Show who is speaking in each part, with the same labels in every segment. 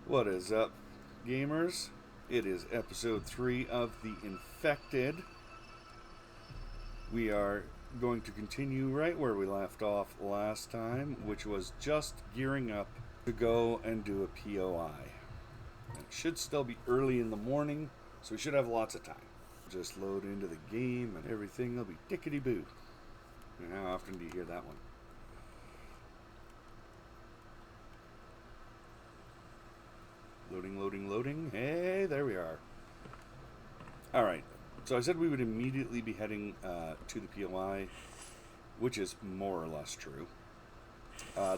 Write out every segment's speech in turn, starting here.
Speaker 1: What is up, gamers? It is episode 3 of The Infected. We are going to continue right where we left off last time, which was just gearing up to go and do a POI. It should still be early in the morning, so we should have lots of time. Just load into the game and everything will be tickety-boo. And how often do you hear that one? Loading. Hey, there we are. Alright, so I said we would immediately be heading to the POI, which is more or less true.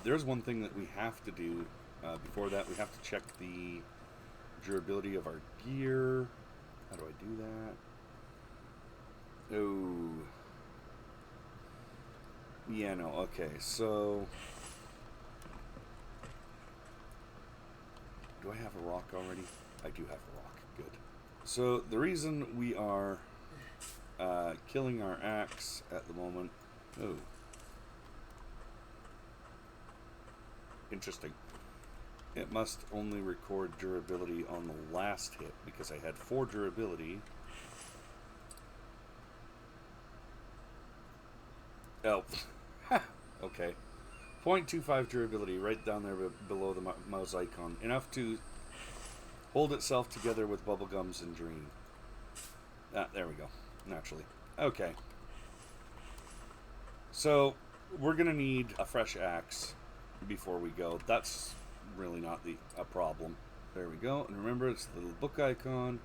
Speaker 1: There's one thing that we have to do. Before that, we have to check the durability of our gear. How do I do that? Oh. Yeah, no, okay, so... Do I have a rock already? I do have a rock. Good. So the reason we are killing our axe at the moment... Oh. Interesting. It must only record durability on the last hit because I had 4 durability. Oh. Okay. 0.25 durability right down there below the mouse icon. Enough to hold itself together with bubblegums and dream. There we go. Naturally. Okay. So, we're going to need a fresh axe before we go. That's really not a problem. There we go. And remember, it's the little book icon.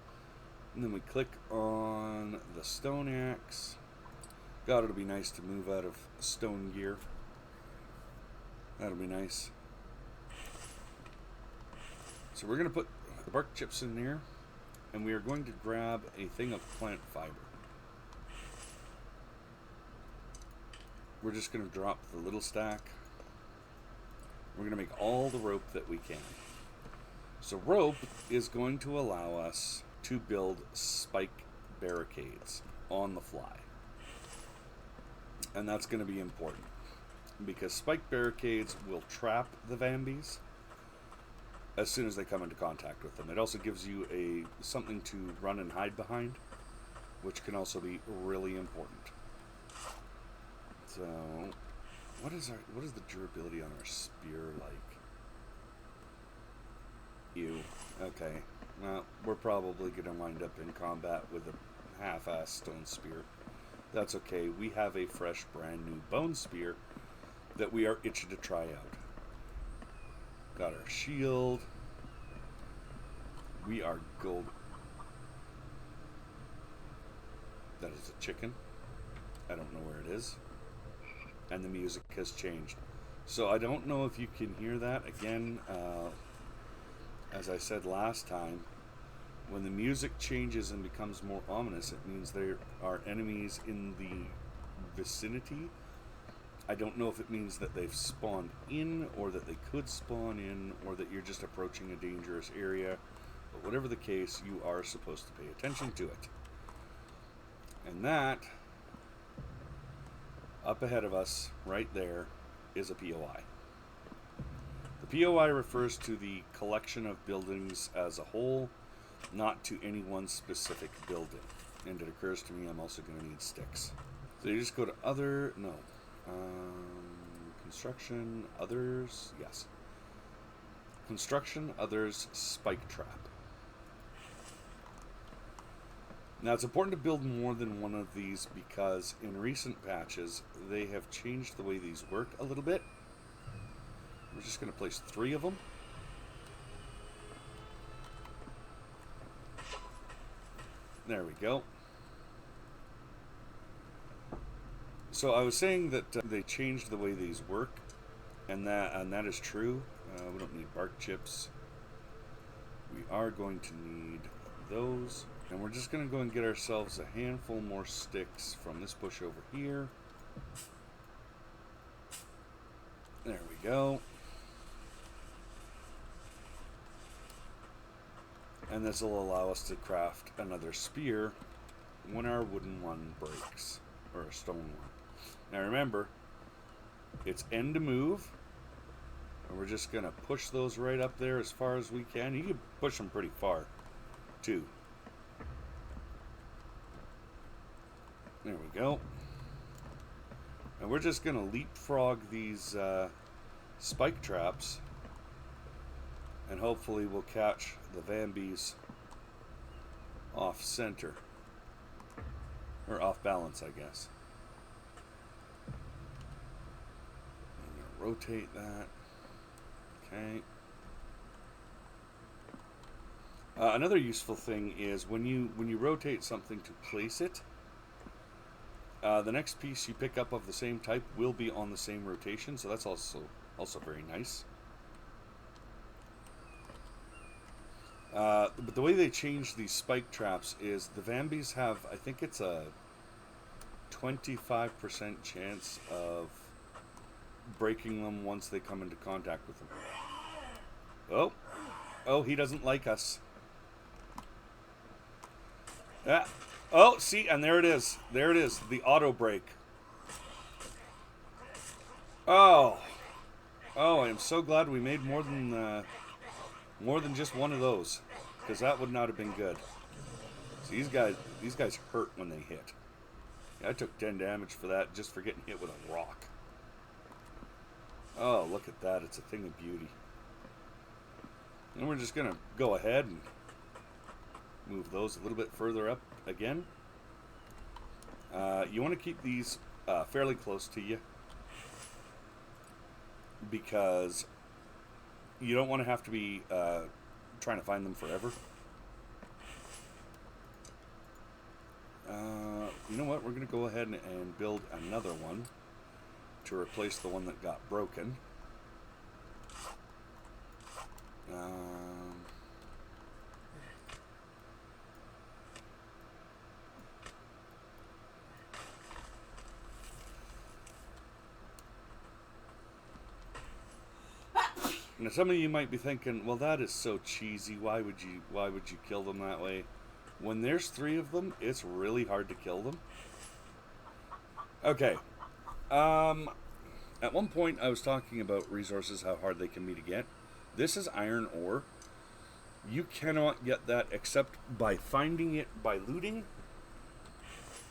Speaker 1: And then we click on the stone axe. God, it'll be nice to move out of stone gear. That'll be nice. So we're going to put the bark chips in there, and we are going to grab a thing of plant fiber. We're just going to drop the little stack. We're going to make all the rope that we can. So rope is going to allow us to build spike barricades on the fly. And that's going to be important, because spike barricades will trap the Vambies as soon as they come into contact with them. It also gives you something to run and hide behind, which can also be really important. So, what is the durability on our spear like? Ew. Okay. Well, we're probably going to wind up in combat with a half-assed stone spear. That's okay. We have a fresh, brand new bone spear that we are itching to try out. Got our shield. We are gold. That is a chicken. I don't know where it is. And the music has changed. So I don't know if you can hear that. Again, as I said last time, when the music changes and becomes more ominous, it means there are enemies in the vicinity. I don't know if it means that they've spawned in, or that they could spawn in, or that you're just approaching a dangerous area. But whatever the case, you are supposed to pay attention to it. And that, up ahead of us, right there, is a POI. The POI refers to the collection of buildings as a whole, not to any one specific building. And it occurs to me I'm also going to need sticks. So you just go to other... No. Construction, others, yes. Construction, others, spike trap. Now it's important to build more than one of these because in recent patches they have changed the way these work a little bit. We're just going to place 3 of them. There we go. So I was saying that they changed the way these work, and that is true. We don't need bark chips. We are going to need those, and we're just going to go and get ourselves a handful more sticks from this bush over here. There we go. And this will allow us to craft another spear when our wooden one breaks, or a stone one. Now remember, it's N to move, And we're just going to push those right up there as far as we can. You can push them pretty far, too. There we go. And we're just going to leapfrog these spike traps. And hopefully we'll catch the Vambies off center. Or off balance, I guess. I'm going to rotate that. Okay. Another useful thing is when you rotate something to place it, the next piece you pick up of the same type will be on the same rotation, so that's also very nice. But the way they change these spike traps is the Vambies have, I think it's a 25% chance of breaking them once they come into contact with them. Oh, he doesn't like us. Yeah. Oh, see, and there it is. There it is, the auto break. Oh, I am so glad we made more than just one of those, because that would not have been good. So these guys hurt when they hit. I took 10 damage for that just for getting hit with a rock. Oh, look at that. It's a thing of beauty. And we're just going to go ahead and move those a little bit further up again. You want to keep these fairly close to you, because you don't want to have to be trying to find them forever. You know what? We're going to go ahead and build another one to replace the one that got broken. Now some of you might be thinking, well, that is so cheesy. Why would you kill them that way? When there's 3 of them, it's really hard to kill them. Okay. At one point I was talking about resources, how hard they can be to get. This is iron ore. You cannot get that except by finding it by looting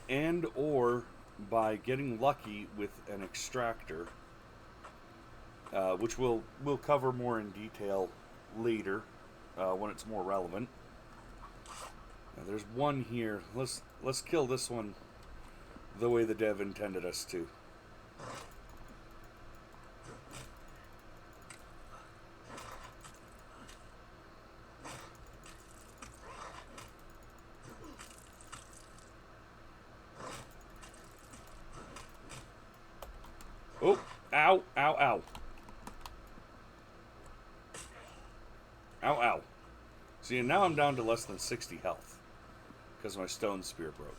Speaker 1: and or by getting lucky with an extractor, which we'll cover more in detail later when it's more relevant. Now, there's one here. Let's kill this one the way the dev intended us to. Oh, ow, ow, ow. Ow, ow. See, and now I'm down to less than 60 health because my stone spear broke.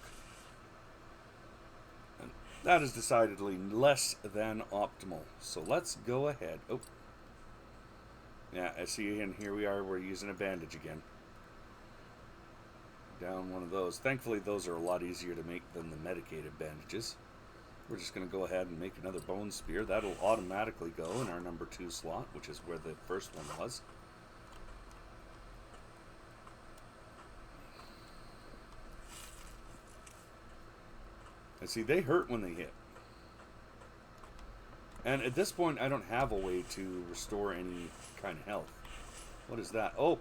Speaker 1: And that is decidedly less than optimal. So let's go ahead. Oh. Yeah, I see, and here we are. We're using a bandage again. Down one of those. Thankfully, those are a lot easier to make than the medicated bandages. We're just going to go ahead and make another bone spear. That'll automatically go in our number 2 slot, which is where the first one was. And see, they hurt when they hit. And at this point, I don't have a way to restore any kind of health. What is that? Oh!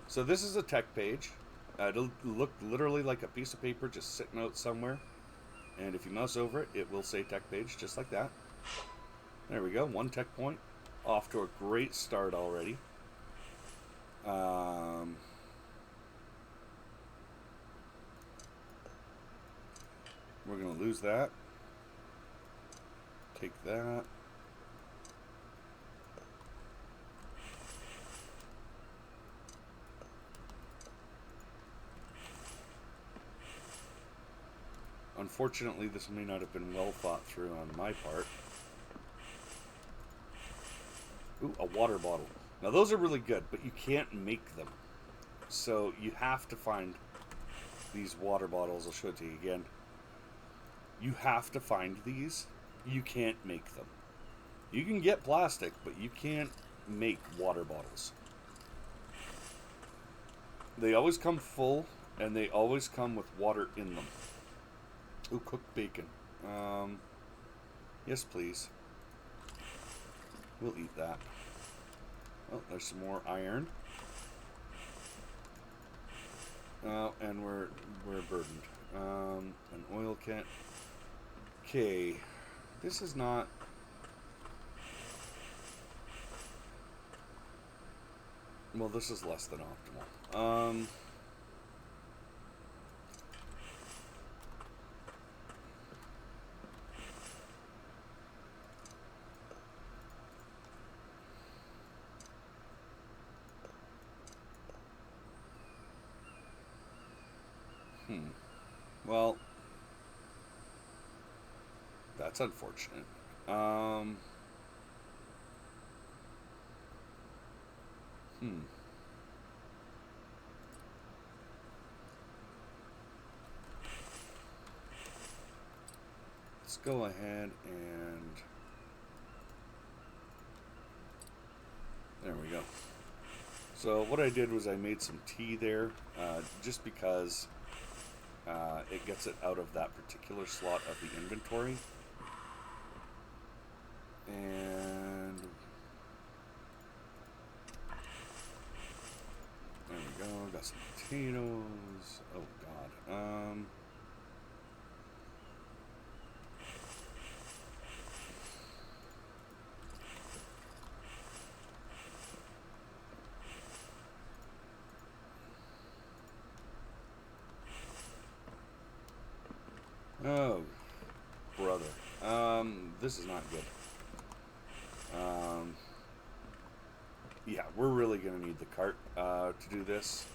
Speaker 1: So this is a tech page. It'll look literally like a piece of paper just sitting out somewhere. And if you mouse over it, it will say tech page, just like that. There we go, 1 tech point. Off to a great start already. We're going to lose that. Take that. Unfortunately, this may not have been well thought through on my part. Ooh, a water bottle. Now those are really good, but you can't make them. So you have to find these water bottles. I'll show it to you again. You have to find these. You can't make them. You can get plastic, but you can't make water bottles. They always come full, and they always come with water in them. Ooh, cooked bacon. Yes, please. We'll eat that. Oh, there's some more iron. And we're burdened. An oil can. Okay, this is not. Well, this is less than optimal. Well, that's unfortunate. Let's go ahead and there we go. So what I did was I made some tea there, just because it gets it out of that particular slot of the inventory. And there we go. Got some potatoes. Oh God. Oh, brother. This is not good. Yeah, we're really gonna need the cart to do this.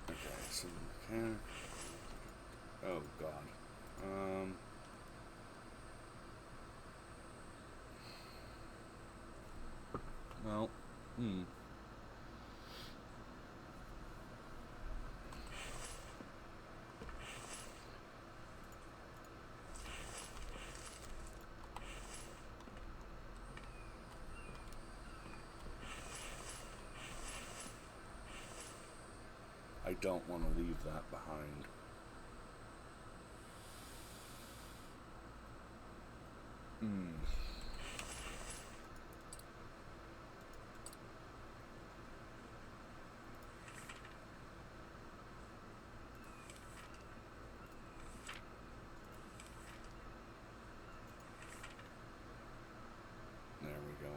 Speaker 1: Okay, so oh God. Well, I don't want to leave that behind. There we go.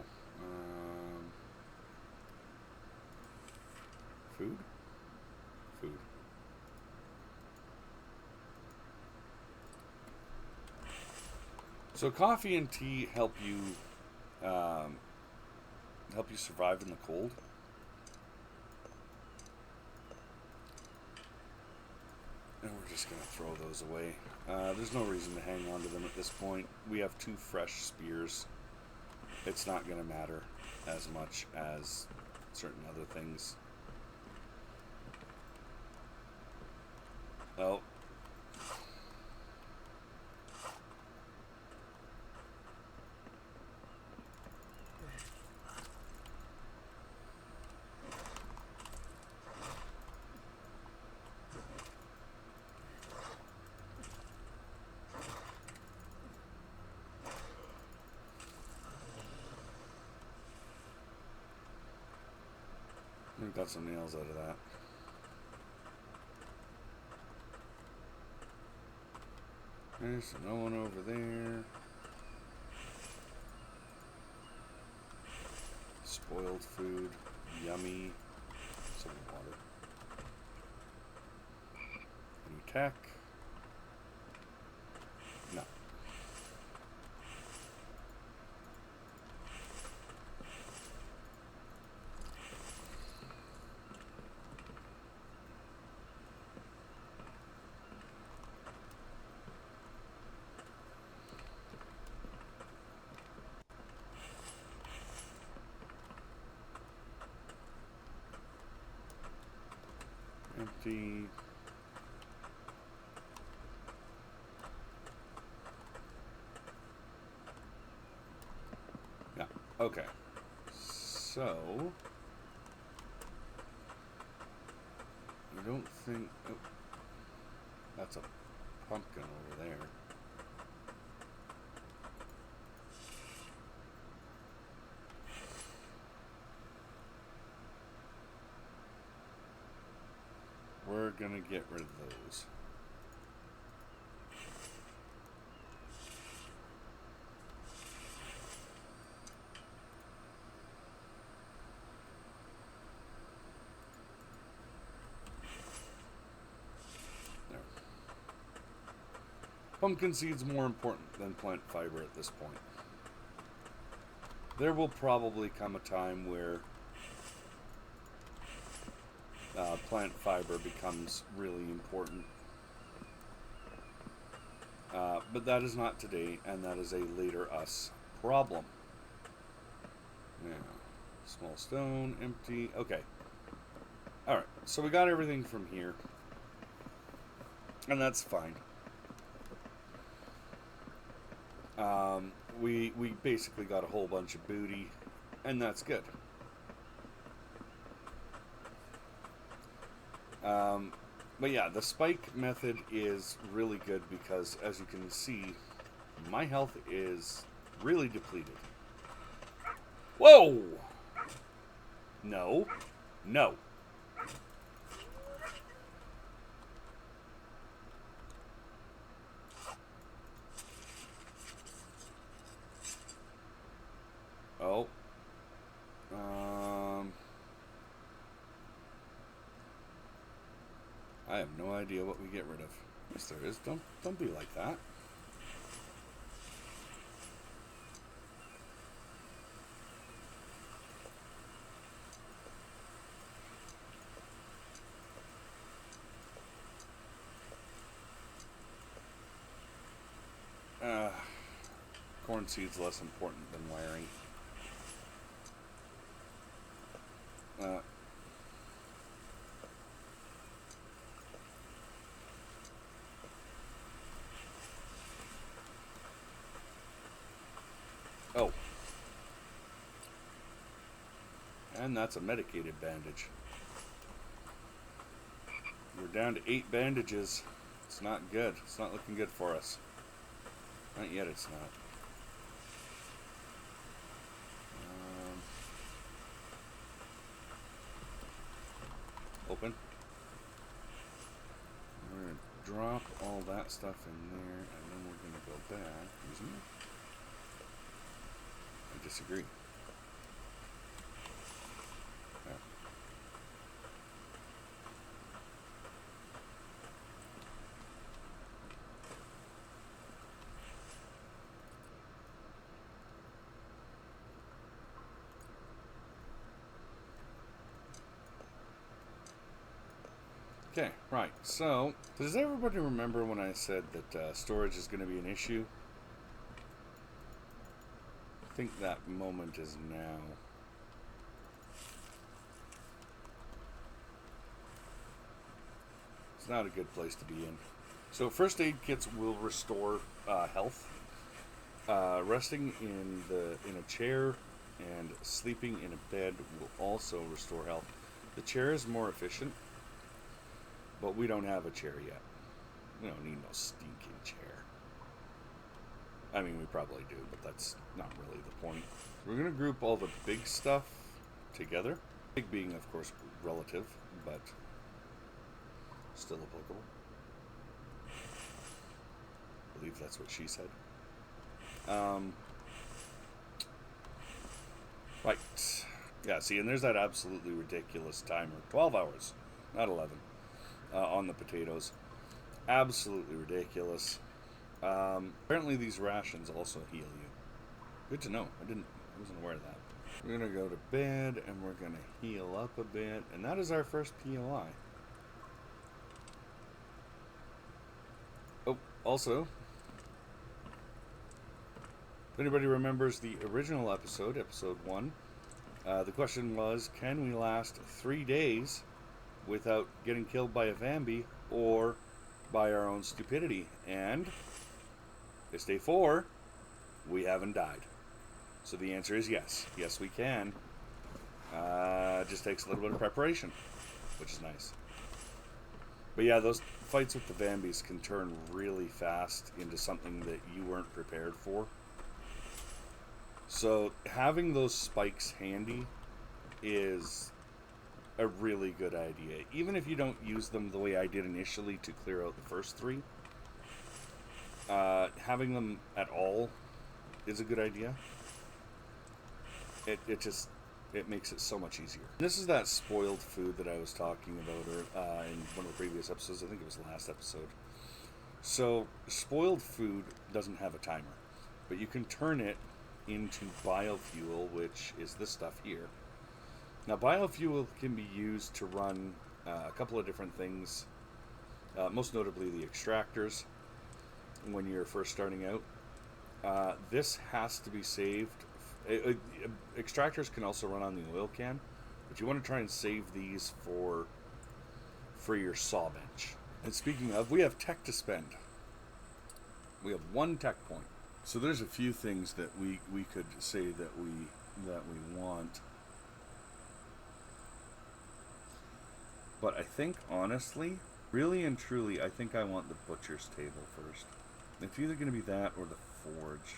Speaker 1: Food? Food. So coffee and tea help you survive in the cold. And we're just going to throw those away. There's no reason to hang on to them at this point. We have 2 fresh spears. It's not going to matter as much as certain other things. Oh. We got some nails out of that. There's no one over there. Spoiled food. Yummy. Some water. Any tech? No. Empty. Okay. So... I don't think... Oh, that's a pumpkin over there. We're gonna get rid of those. There. Pumpkin seed's more important than plant fiber at this point. There will probably come a time where plant fiber becomes really important. But that is not today, and that is a later us problem. Yeah. Small stone, empty. Okay. Alright, so we got everything from here. And that's fine. We basically got a whole bunch of booty, and that's good. But yeah, the spike method is really good because, as you can see, my health is really depleted. Whoa! No. No. Oh. I have no idea what we get rid of. Yes, there is. Don't be like that. Corn seed's less important than wiring. Oh. And that's a medicated bandage. We're down to 8 bandages. It's not good. It's not looking good for us. Not yet, it's not. Open. We're going to drop all that stuff in there, and then we're going to go back. Isn't it? I disagree. Okay, right. So, does everybody remember when I said that storage is going to be an issue? I think that moment is now. It's not a good place to be in. So, first aid kits will restore health. Resting in a chair and sleeping in a bed will also restore health. The chair is more efficient. But we don't have a chair yet. We don't need no stinking chair. I mean, we probably do, but that's not really the point. We're going to group all the big stuff together. Big being, of course, relative, but still applicable. I believe that's what she said. Right. Yeah, see, and there's that absolutely ridiculous timer. 12 hours, not 11. On the potatoes. Absolutely ridiculous. Apparently these rations also heal you. Good to know. I wasn't aware of that. We're going to go to bed and we're going to heal up a bit. And that is our first POI. Oh, also, if anybody remembers the original episode, episode 1, the question was, can we last 3 days without getting killed by a Vambi or by our own stupidity? And it's day 4, we haven't died. So the answer is yes. Yes, we can. Just takes a little bit of preparation, which is nice. But yeah, those fights with the Vambies can turn really fast into something that you weren't prepared for. So having those spikes handy is a really good idea. Even if you don't use them the way I did initially to clear out the first three, having them at all is a good idea. It makes it so much easier. This is that spoiled food that I was talking about in one of the previous episodes. I think it was the last episode. So spoiled food doesn't have a timer, but you can turn it into biofuel, which is this stuff here. Now, biofuel can be used to run a couple of different things, most notably the extractors when you're first starting out. This has to be saved. Extractors can also run on the oil can, but you want to try and save these for your saw bench. And speaking of, we have tech to spend. We have 1 tech point. So there's a few things that we could say that we want. But I think, honestly, really and truly, I think I want the butcher's table first. It's either going to be that or the forge.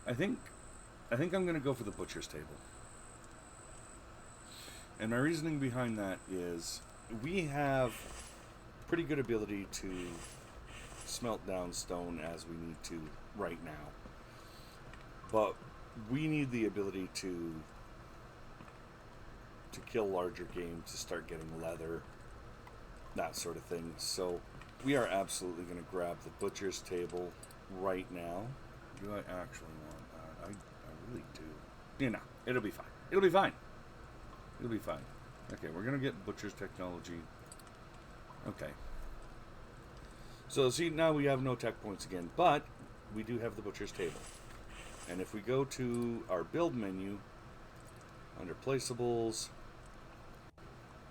Speaker 1: I think I'm going to go for the butcher's table. And my reasoning behind that is we have pretty good ability to smelt down stone as we need to right now. But we need the ability to kill larger game, to start getting leather, that sort of thing. So we are absolutely going to grab the butcher's table right now. Do I actually want that? I really do. You know, it'll be fine. It'll be fine. It'll be fine. Okay, we're going to get butcher's technology. Okay. So see, now we have no tech points again, but we do have the butcher's table. And if we go to our build menu, under placeables,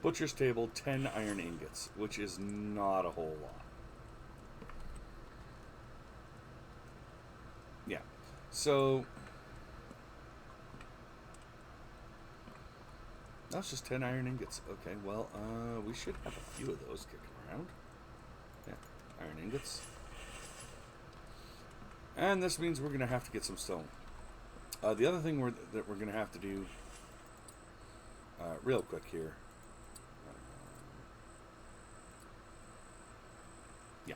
Speaker 1: butcher's table, 10 iron ingots, which is not a whole lot. Yeah. So that's just 10 iron ingots. Okay, well, we should have a few of those kicking around. Yeah, iron ingots. And this means we're going to have to get some stone. The other thing that we're going to have to do, real quick here. Yeah.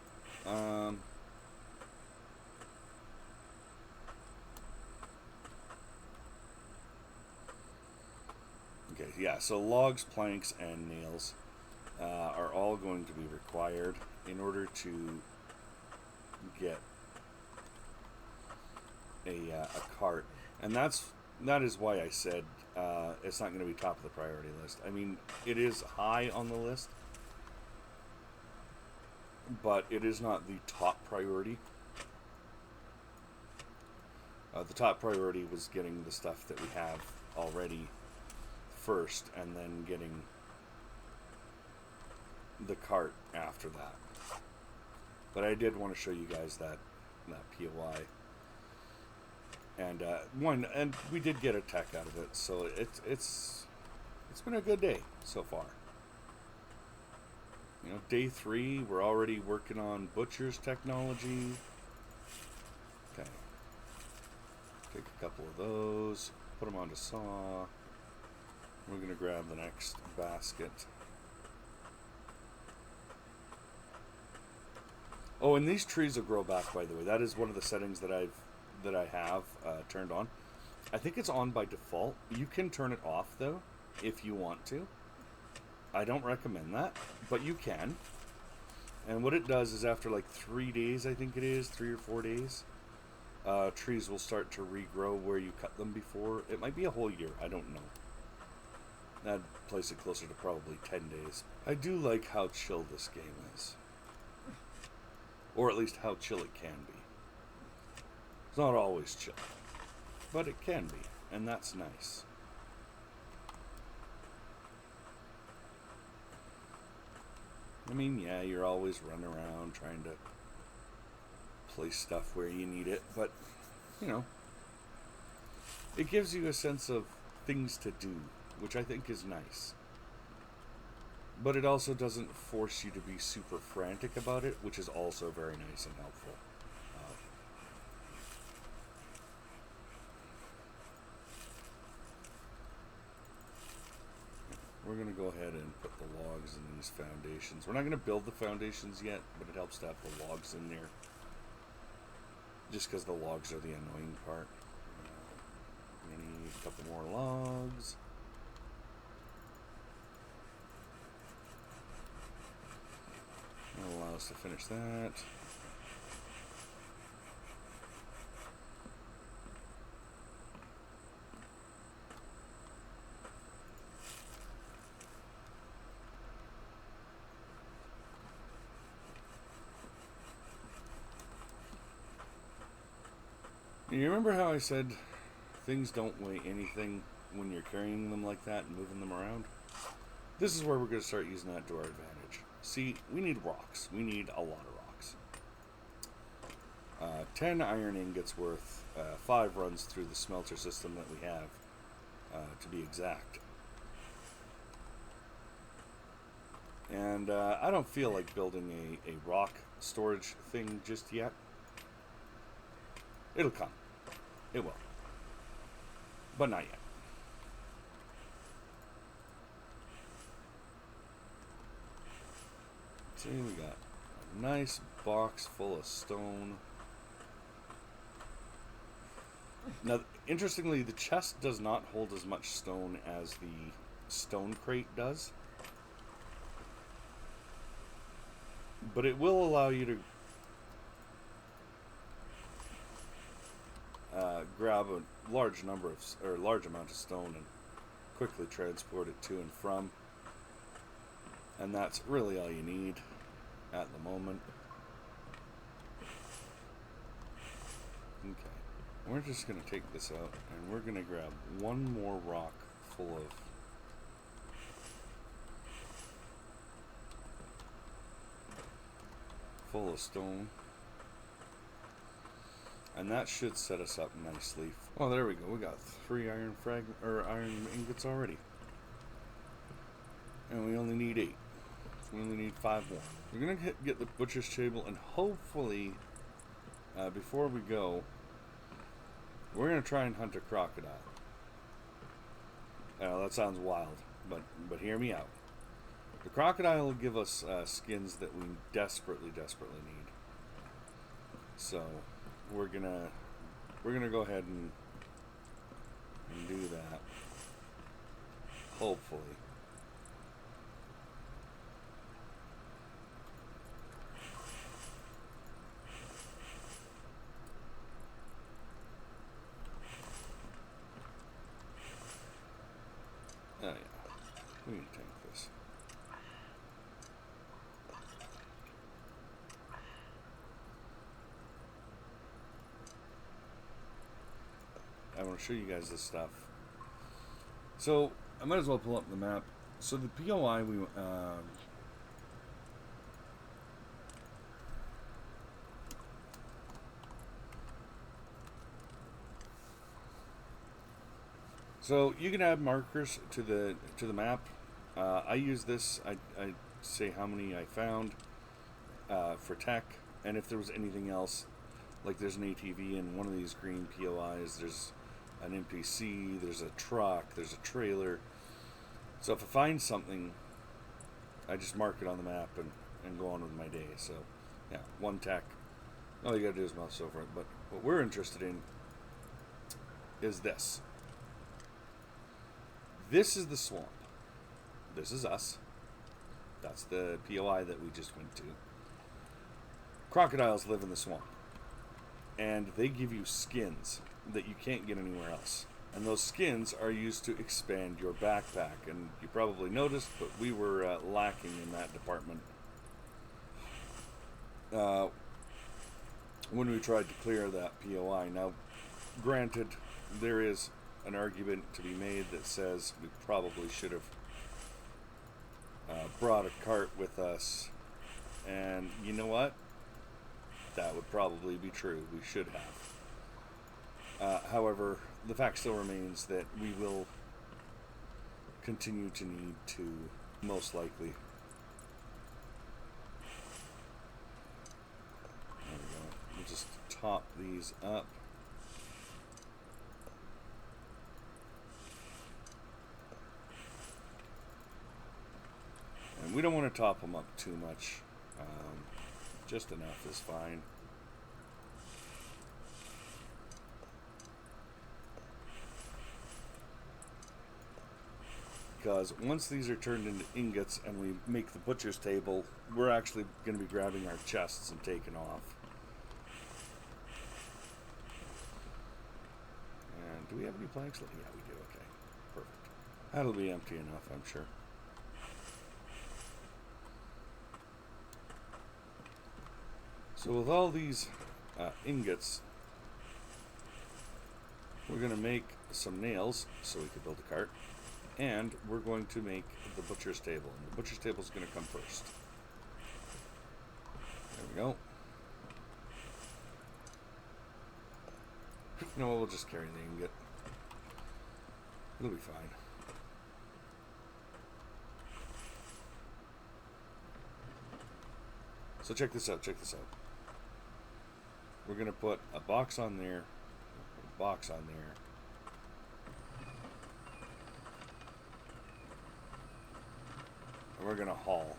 Speaker 1: Okay, yeah, so logs, planks, and nails are all going to be required in order to get a cart. And that is why I said it's not going to be top of the priority list. I mean, it is high on the list, but it is not the top priority. The top priority was getting the stuff that we have already first, and then getting the cart after that. But I did want to show you guys that POI. And we did get a tech out of it, so it's been a good day so far. You know, day 3, we're already working on butcher's technology. Okay, take a couple of those, put them onto saw. We're gonna grab the next basket. Oh, and these trees will grow back, by the way. That is one of the settings that I have turned on. I think it's on by default. You can turn it off though if you want to. I don't recommend that, but you can. And what it does is after like 3 days, I think it is 3 or 4 days, trees will start to regrow where you cut them before. It might be a whole year, I don't know. I'd place it closer to probably 10 days. I do like how chill this game is. Or at least how chill it can be. It's not always chill, but it can be, and that's nice. I mean, yeah, you're always running around trying to place stuff where you need it, but you know, it gives you a sense of things to do, which I think is nice. But it also doesn't force you to be super frantic about it, which is also very nice and helpful. We're going to go ahead and put the logs in these foundations. We're not going to build the foundations yet, but it helps to have the logs in there. Just because the logs are the annoying part. We need a couple more logs. That'll allow us to finish that. You remember how I said things don't weigh anything when you're carrying them like that and moving them around? This is where we're going to start using that to our advantage. See, we need rocks. We need a lot of rocks. 10 iron ingots worth, 5 runs through the smelter system that we have, to be exact. And I don't feel like building a rock storage thing just yet. It'll come. It will. But not yet. See, we got a nice box full of stone. Now, interestingly, the chest does not hold as much stone as the stone crate does. But it will allow you to grab a large amount of stone and quickly transport it to and from. And that's really all you need at the moment. Okay. We're just going to take this out and we're going to grab one more rock full of stone. And that should set us up nicely. Oh, there we go. We got 3 iron ingots already. And we only need 8. We only need 5 more. We're going to get the butcher's table, and hopefully, before we go, we're going to try and hunt a crocodile. That sounds wild, but hear me out. The crocodile will give us skins that we desperately need. So we're gonna go ahead and do that. Hopefully. Oh yeah, we can tank this. I want to show you guys this stuff. So I might as well pull up the map. So the POI so you can add markers to the map. I use this. I say how many I found for tech, and if there was anything else, like there's an ATV in one of these green POIs. There's an NPC. There's a truck. There's a trailer. So if I find something, I just mark it on the map and go on with my day. So yeah, 1 tech. All you gotta do is mouse over it. But what we're interested in is this. This is the swamp. This is us. That's the POI that we just went to. Crocodiles live in the swamp. And they give you skins that you can't get anywhere else. And those skins are used to expand your backpack. And you probably noticed, but we were lacking in that department. When we tried to clear that POI. Now, granted, there is an argument to be made that says we probably should have brought a cart with us. And you know what? that would probably be true. We should have. However, the fact still remains that we will continue to need to, most likely. There we go. We'll just top these up. And we don't want to top them up too much. Just enough is fine. Because once these are turned into ingots and we make the butcher's table, we're actually going to be grabbing our chests and taking off. And do we have any planks? Yeah, we do. Okay, perfect. That'll be empty enough, I'm sure. So with all these ingots, we're going to make some nails so we can build a cart. And we're going to make the butcher's table. And the butcher's table is going to come first. There we go. No, we'll just carry the ingot. It'll be fine. So check this out, check this out. We're going to put a box on there, a box on there. And we're going to haul.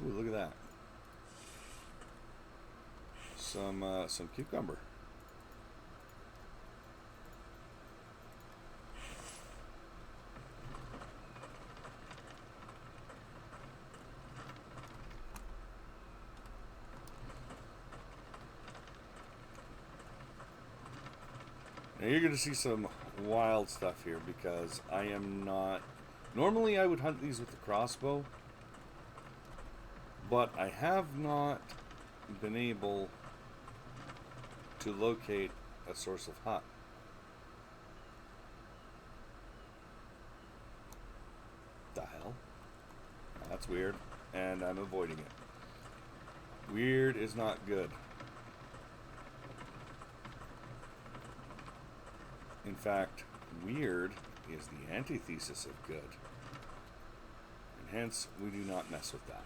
Speaker 1: Ooh, look at that. Some cucumber. Now you're going to see some wild stuff here because I am not... Normally I would hunt these with the crossbow, but I have not been able to locate a source of hut. The hell? That's weird, and I'm avoiding it. Weird is not good. In fact, weird is the antithesis of good. And hence, we do not mess with that.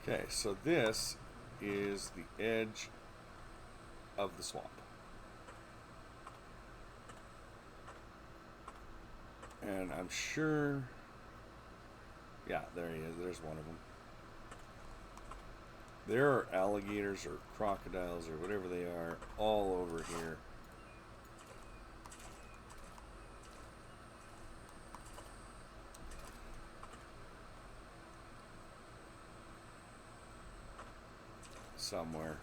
Speaker 1: Okay, so this is the edge of the swamp. And I'm sure... Yeah, there he is. There's one of them. There are alligators or crocodiles or whatever they are all over here. Somewhere.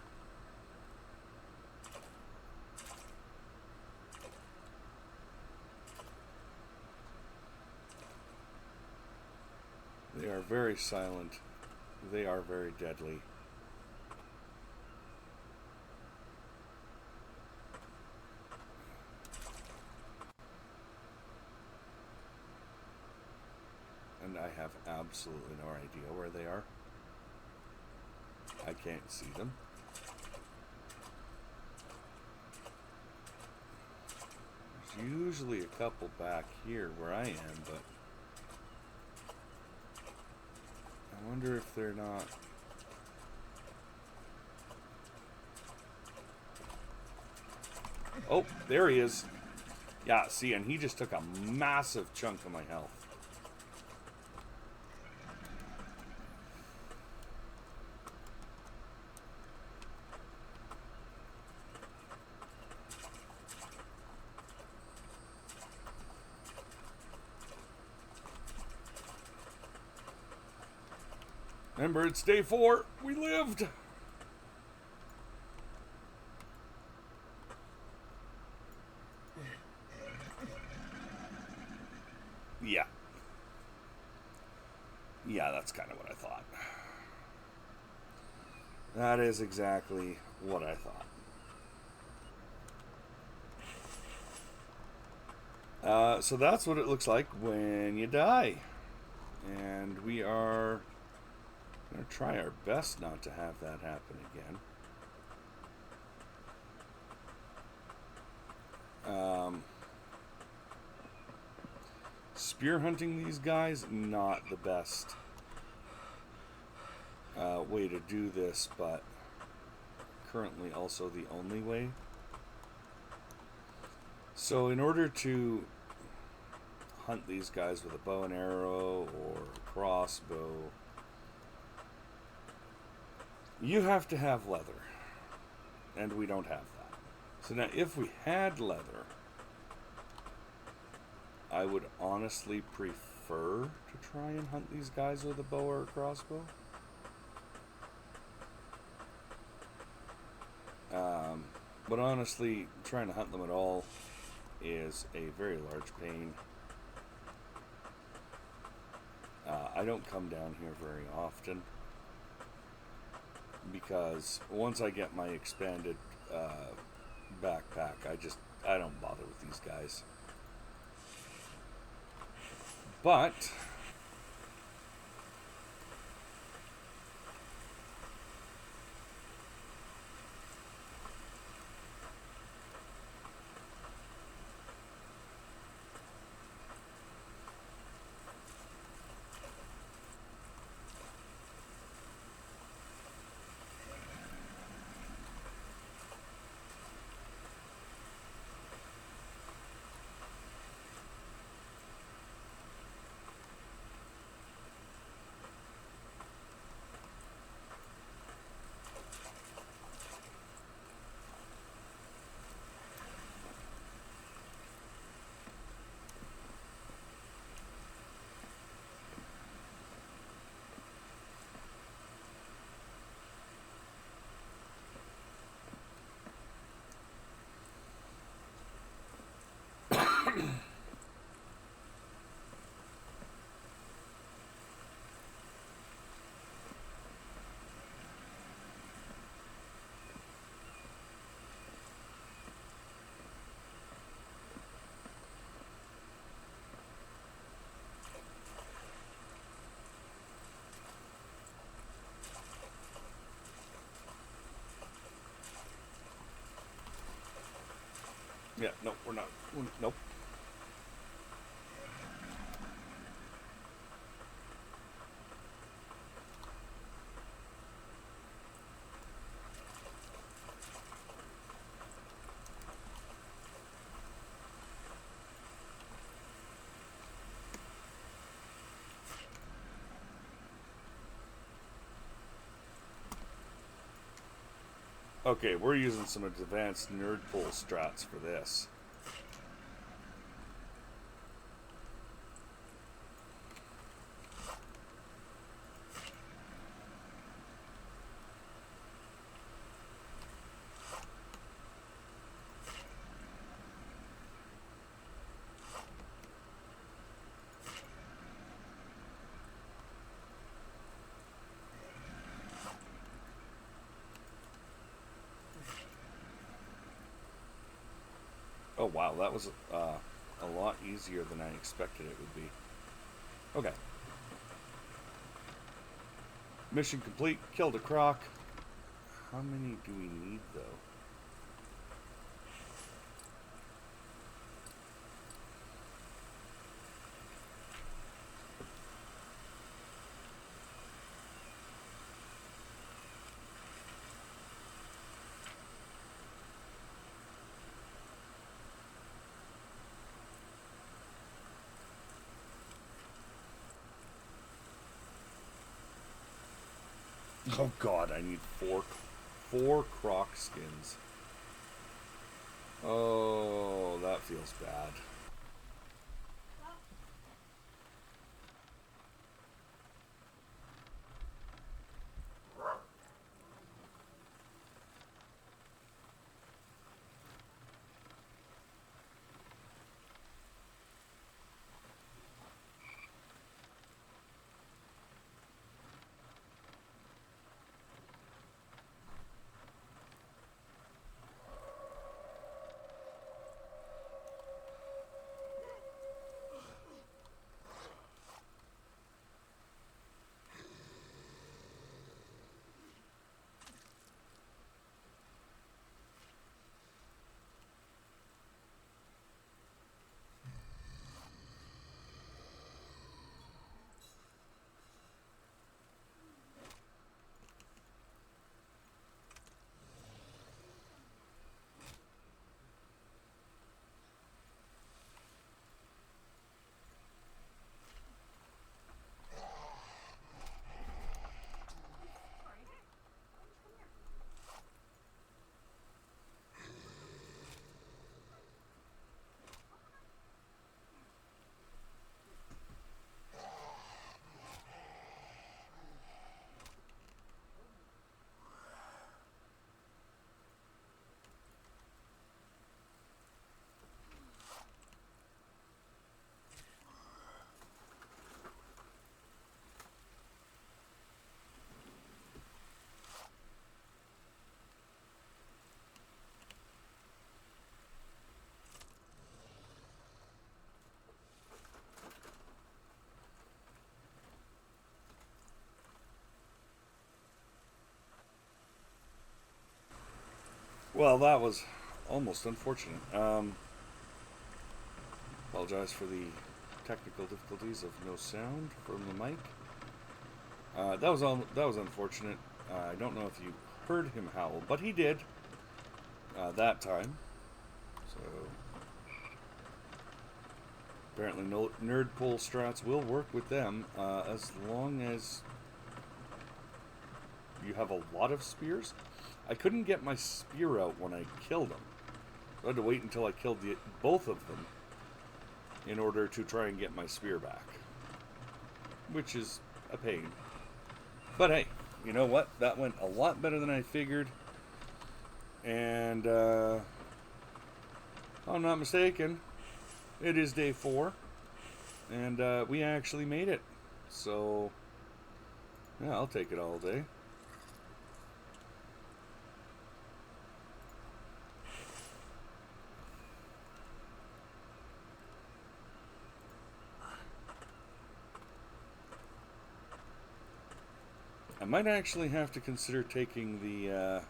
Speaker 1: They are very silent. They are very deadly. And I have absolutely no idea where they are. I can't see them. There's usually a couple back here where I am, but I wonder if they're not. Oh, there he is. Yeah, see, and he just took a massive chunk of my health. Remember, it's day 4. We lived. Yeah. Yeah, that's kind of what I thought. That is exactly what I thought. So that's what it looks like when you die. And we are going to try our best not to have that happen again. Spear hunting these guys, not the best way to do this, but currently also the only way. So in order to hunt these guys with a bow and arrow or a crossbow, you have to have leather, and we don't have that. So now if we had leather, I would honestly prefer to try and hunt these guys with a bow or a crossbow. But honestly, trying to hunt them at all is a very large pain. I don't come down here very often because once I get my expanded backpack, I don't bother with these guys. But yeah, no, we're not. Nope. Okay, we're using some advanced nerd pull strats for this. Oh wow, that was a lot easier than I expected it would be. Okay. Mission complete. Killed a croc. How many do we need though? Oh god, I need four croc skins. Oh, that feels bad. Well, that was almost unfortunate. Apologize for the technical difficulties of no sound from the mic. That was unfortunate. I don't know if you heard him howl, but he did that time. So apparently, no Nerdpole strats will work with them as long as you have a lot of spears. I couldn't get my spear out when I killed him. So I had to wait until I killed both of them in order to try and get my spear back, which is a pain. But hey, you know what? That went a lot better than I figured. And if I'm not mistaken, it is day 4. And we actually made it. So, yeah, I'll take it all day. I might actually have to consider taking the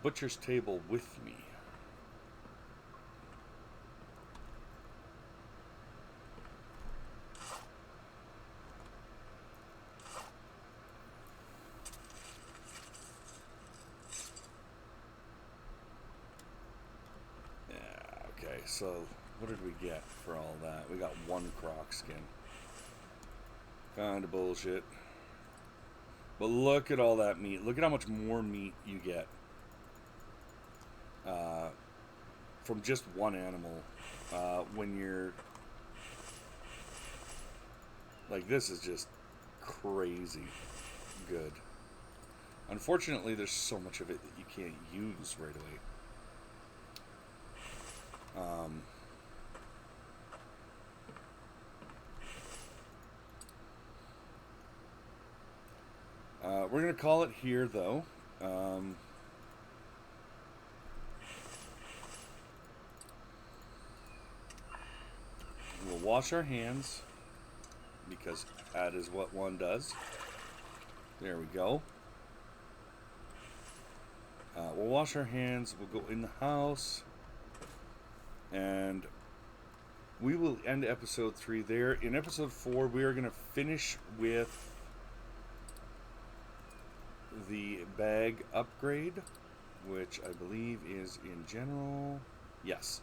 Speaker 1: butcher's table with me. Yeah, okay, so what did we get for all that? We got 1 croc skin. Kind of bullshit. But look at all that meat. Look at how much more meat you get from just one animal when you're... Like, this is just crazy good. Unfortunately, there's so much of it that you can't use right away. We're going to call it here, though. We'll wash our hands, because that is what one does. There we go. We'll wash our hands, we'll go in the house, and we will end episode 3 there. In episode 4, we are going to finish with the bag upgrade, which I believe is in general. Yes.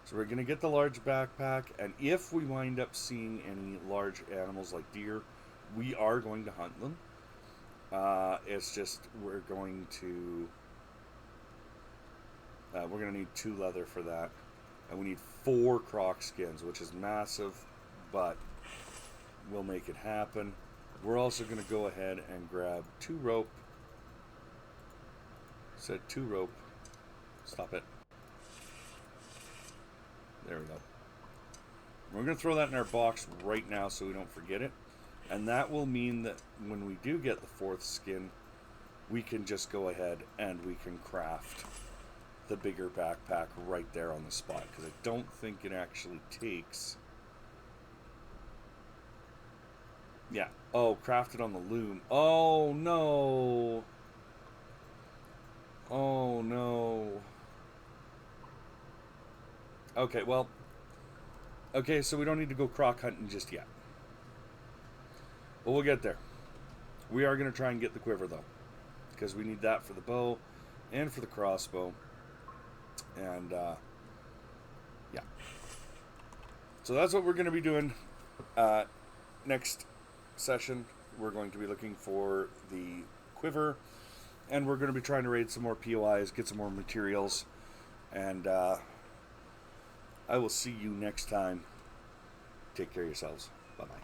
Speaker 1: So we're going to get the large backpack, and if we wind up seeing any large animals like deer, we are going to hunt them. It's just we're going to need 2 leather for that, and we need 4 croc skins, which is massive, but we'll make it happen. We're also going to go ahead and grab 2 rope. Said 2 rope. Stop it. There we go. We're going to throw that in our box right now so we don't forget it. And that will mean that when we do get the 4th skin, we can just go ahead and we can craft the bigger backpack right there on the spot. Because I don't think it actually takes... Yeah. Oh, crafted on the loom. Oh, no. Oh, no. Okay, well. Okay, so we don't need to go croc hunting just yet. But we'll get there. We are going to try and get the quiver, though. Because we need that for the bow and for the crossbow. And, yeah. So that's what we're going to be doing next session. We're going to be looking for the quiver, and we're going to be trying to raid some more POIs, get some more materials, and I will see you next time. Take care of yourselves. Bye-bye.